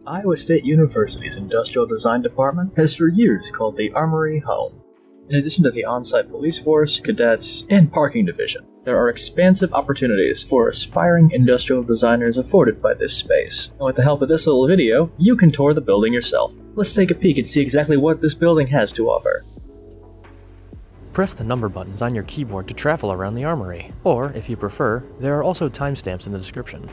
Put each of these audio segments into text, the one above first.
Iowa State University's Industrial Design Department has for years called the Armory home. In addition to the on-site police force, cadets, and parking division, there are expansive opportunities for aspiring industrial designers afforded by this space. And with the help of this little video, you can tour the building yourself. Let's take a peek and see exactly what this building has to offer. Press the number buttons on your keyboard to travel around the Armory, or if you prefer, there are also timestamps in the description.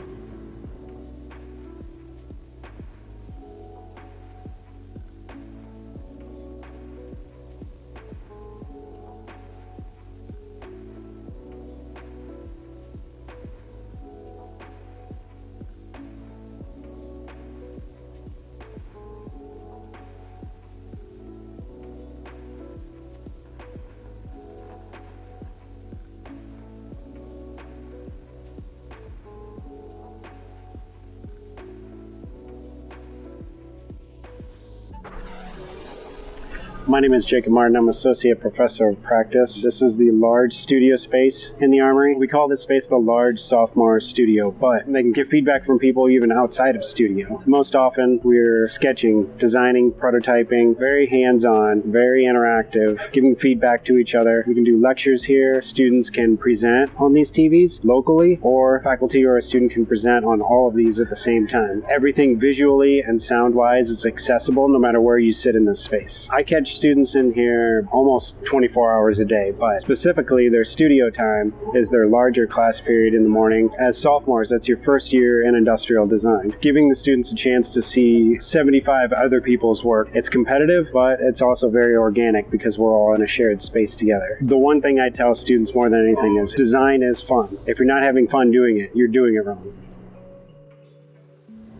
My name is Jacob Martin. I'm Associate Professor of Practice. This is the large studio space in the Armory. We call this space the large sophomore studio, but they can get feedback from people even outside of studio. Most often, we're sketching, designing, prototyping, very hands-on, very interactive, giving feedback to each other. We can do lectures here. Students can present on these TVs locally, or faculty or a student can present on all of these at the same time. Everything visually and sound-wise is accessible no matter where you sit in this space. I catch students in here almost 24 hours a day, but specifically their studio time is their larger class period in the morning. As sophomores, that's your first year in industrial design. Giving the students a chance to see 75 other people's work. It's competitive, but it's also very organic because we're all in a shared space together. The one thing I tell students more than anything is design is fun. If you're not having fun doing it, you're doing it wrong.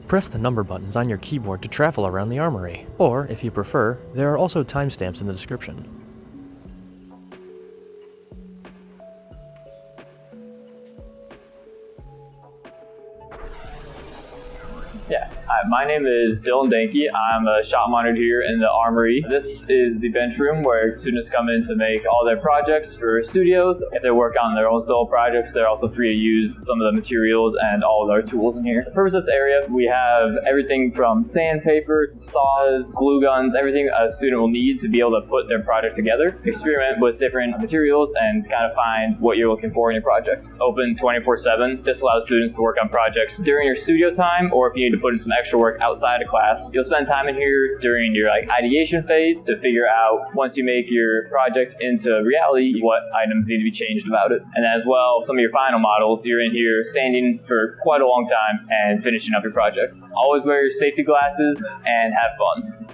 Press the number buttons on your keyboard to travel around the Armory, or if you prefer, there are also timestamps in the description. Hi, my name is Dylan Danke. I'm a shop monitor here in the Armory. This is the bench room where students come in to make all their projects for studios. If they work on their own solo projects, they're also free to use some of the materials and all of our tools in here. The purpose of this area, we have everything from sandpaper, to saws, glue guns, everything a student will need to be able to put their project together, experiment with different materials, and kind of find what you're looking for in your project. Open 24/7. This allows students to work on projects during your studio time, or if you need to put in some extra work outside of class. You'll spend time in here during your ideation phase to figure out, once you make your project into reality, what items need to be changed about it. And as well, some of your final models, you're in here standing for quite a long time and finishing up your project. Always wear your safety glasses and have fun.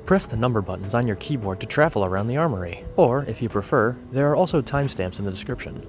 Press the number buttons on your keyboard to travel around the Armory, or if you prefer, there are also timestamps in the description.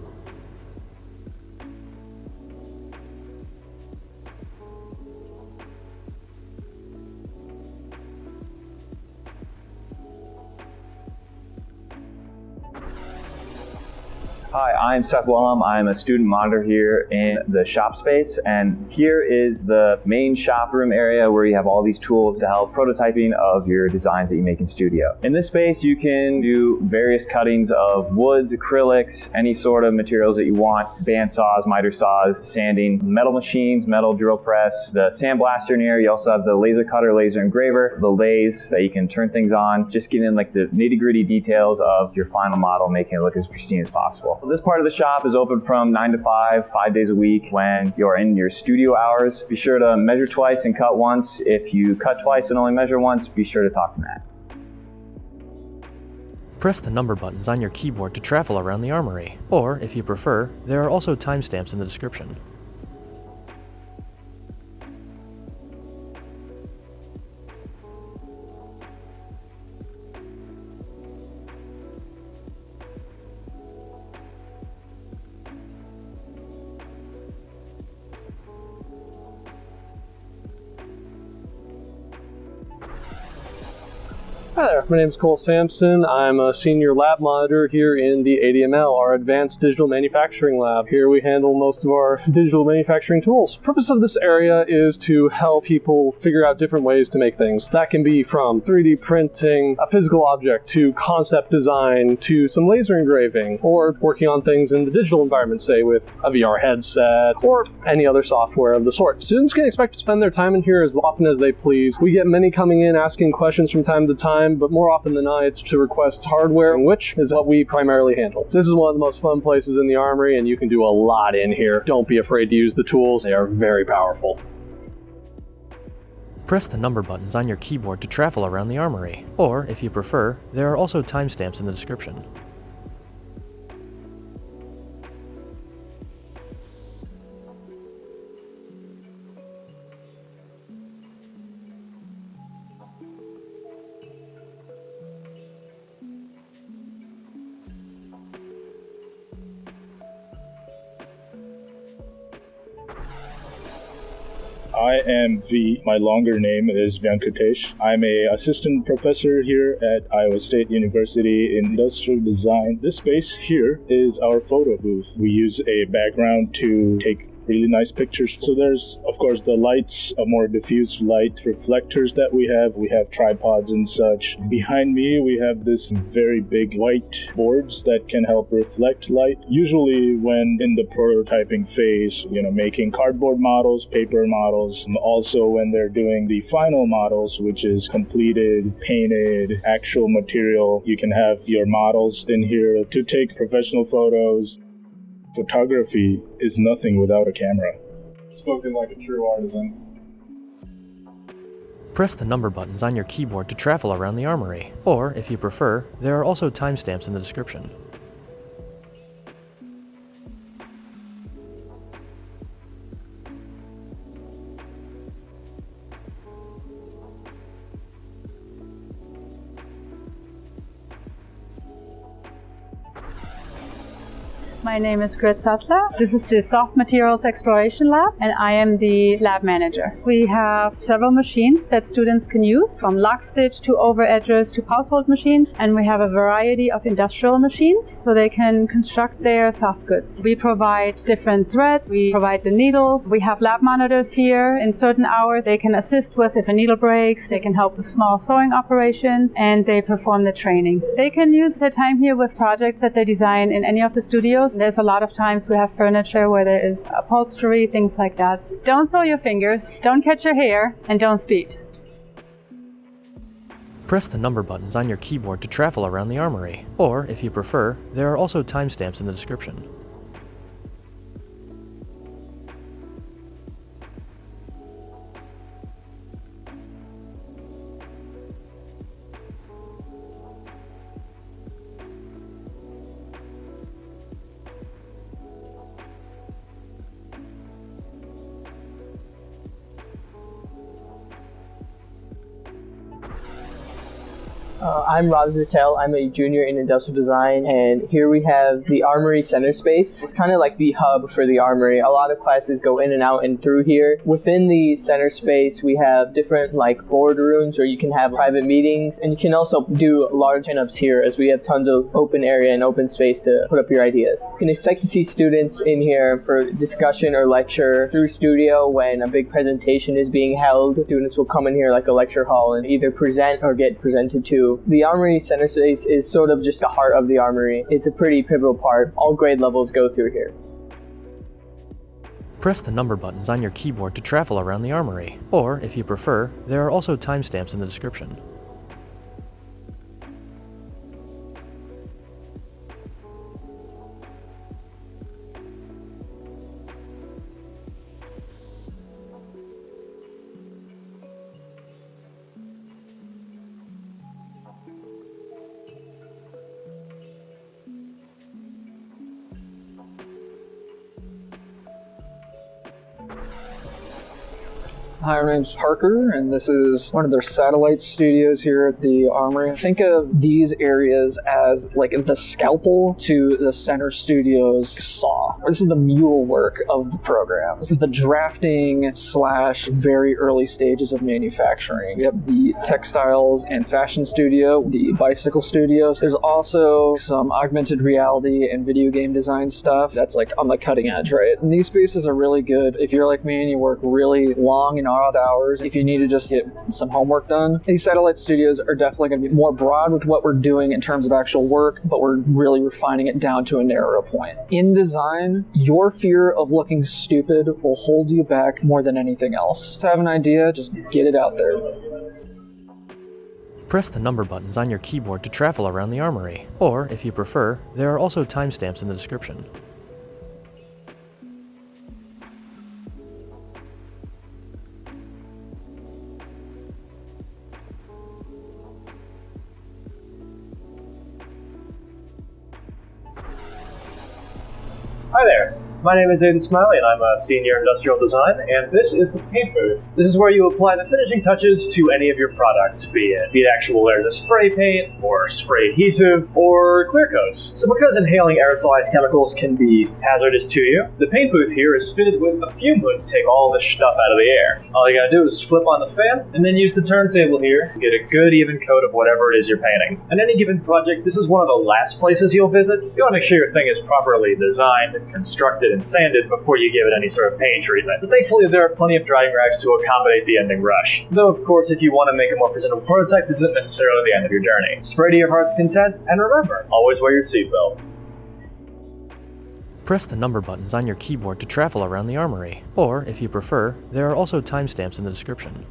Hi, I'm Seth Wellham. I'm a student monitor here in the shop space, and here is the main shop room area where you have all these tools to help prototyping of your designs that you make in studio. In this space, you can do various cuttings of woods, acrylics, any sort of materials that you want, bandsaws, miter saws, sanding, metal machines, metal drill press, the sandblaster in here. You also have the laser cutter, laser engraver, the lathe that you can turn things on, just getting in the nitty-gritty details of your final model, making it look as pristine as possible. This part of the shop is open from 9 to 5, 5 days a week when you're in your studio hours. Be sure to measure twice and cut once. If you cut twice and only measure once, be sure to talk to Matt. Press the number buttons on your keyboard to travel around the Armory, or if you prefer, there are also timestamps in the description. Hi there, my name is Cole Sampson. I'm a senior lab monitor here in the ADML, our Advanced Digital Manufacturing Lab. Here we handle most of our digital manufacturing tools. The purpose of this area is to help people figure out different ways to make things. That can be from 3D printing a physical object to concept design to some laser engraving, or working on things in the digital environment, say with a VR headset or any other software of the sort. Students can expect to spend their time in here as often as they please. We get many coming in asking questions from time to time, but more often than not, it's to request hardware, which is what we primarily handle. This is one of the most fun places in the Armory, and you can do a lot in here. Don't be afraid to use the tools. They are very powerful. Press the number buttons on your keyboard to travel around the Armory, or if you prefer, there are also timestamps in the description. I am V. My longer name is Venkatesh. I'm an assistant professor here at Iowa State University in Industrial Design. This space here is our photo booth. We use a background to take really nice pictures. So there's, of course, the lights, a more diffused light, reflectors that we have. We have tripods and such. Behind me, we have this very big white boards that can help reflect light. Usually when in the prototyping phase, making cardboard models, paper models, and also when they're doing the final models, which is completed, painted, actual material, you can have your models in here to take professional photos. Photography is nothing without a camera. Spoken like a true artisan. Press the number buttons on your keyboard to travel around the Armory, or if you prefer, there are also timestamps in the description. My name is Grit Sattler. This is the Soft Materials Exploration Lab, and I am the lab manager. We have several machines that students can use, from lock stitch to over-edgers to household machines, and we have a variety of industrial machines so they can construct their soft goods. We provide different threads, we provide the needles. We have lab monitors here. In certain hours, they can assist with if a needle breaks, they can help with small sewing operations, and they perform the training. They can use their time here with projects that they design in any of the studios. There's a lot of times we have furniture where there is upholstery, things like that. Don't sew your fingers, don't catch your hair, and don't speed. Press the number buttons on your keyboard to travel around the Armory, or if you prefer, there are also timestamps in the description. I'm Ravi Patel. I'm a junior in industrial design, and here we have the Armory Center Space. It's kind of like the hub for the Armory. A lot of classes go in and out and through here. Within the center space, we have different boardrooms where you can have private meetings, and you can also do large pinups here as we have tons of open area and open space to put up your ideas. You can expect to see students in here for discussion or lecture through studio. When a big presentation is being held, students will come in here like a lecture hall and either present or get presented to. The Armory Center Space is sort of just the heart of the Armory. It's a pretty pivotal part. All grade levels go through here. Press the number buttons on your keyboard to travel around the Armory, or if you prefer, there are also timestamps in the description. Hi, my name's Parker, and this is one of their satellite studios here at the Armory. Think of these areas as like the scalpel to the center studio's saw. This is the mule work of the program. This is the drafting / very early stages of manufacturing. We have the textiles and fashion studio, the bicycle studios. There's also some augmented reality and video game design stuff that's like on the cutting edge, right? And these spaces are really good if you're like me and you work really long and odd hours. If you need to just get some homework done, these satellite studios are definitely going to be more broad with what we're doing in terms of actual work, but we're really refining it down to a narrower point. In design, your fear of looking stupid will hold you back more than anything else. To have an idea, just get it out there. Press the number buttons on your keyboard to travel around the armory, or if you prefer, there are also timestamps in the description. Hi there, my name is Aidan Smiley and I'm a senior industrial design, and this is the paint booth. This is where you apply the finishing touches to any of your products, be it actual layers of spray paint, or spray adhesive, or clear coats. So because inhaling aerosolized chemicals can be hazardous to you, the paint booth here is fitted with a fume hood to take all this stuff out of the air. All you gotta do is flip on the fan, and then use the turntable here to get a good even coat of whatever it is you're painting. On any given project, this is one of the last places you'll visit. You wanna make sure your thing is properly designed, constructed, and sanded before you give it any sort of paint treatment. But thankfully, there are plenty of drying racks to accommodate the ending rush. Though, of course, if you want to make a more presentable prototype, this isn't necessarily the end of your journey. Spray to your heart's content, and remember, always wear your seatbelt. Press the number buttons on your keyboard to travel around the armory, or if you prefer, there are also timestamps in the description.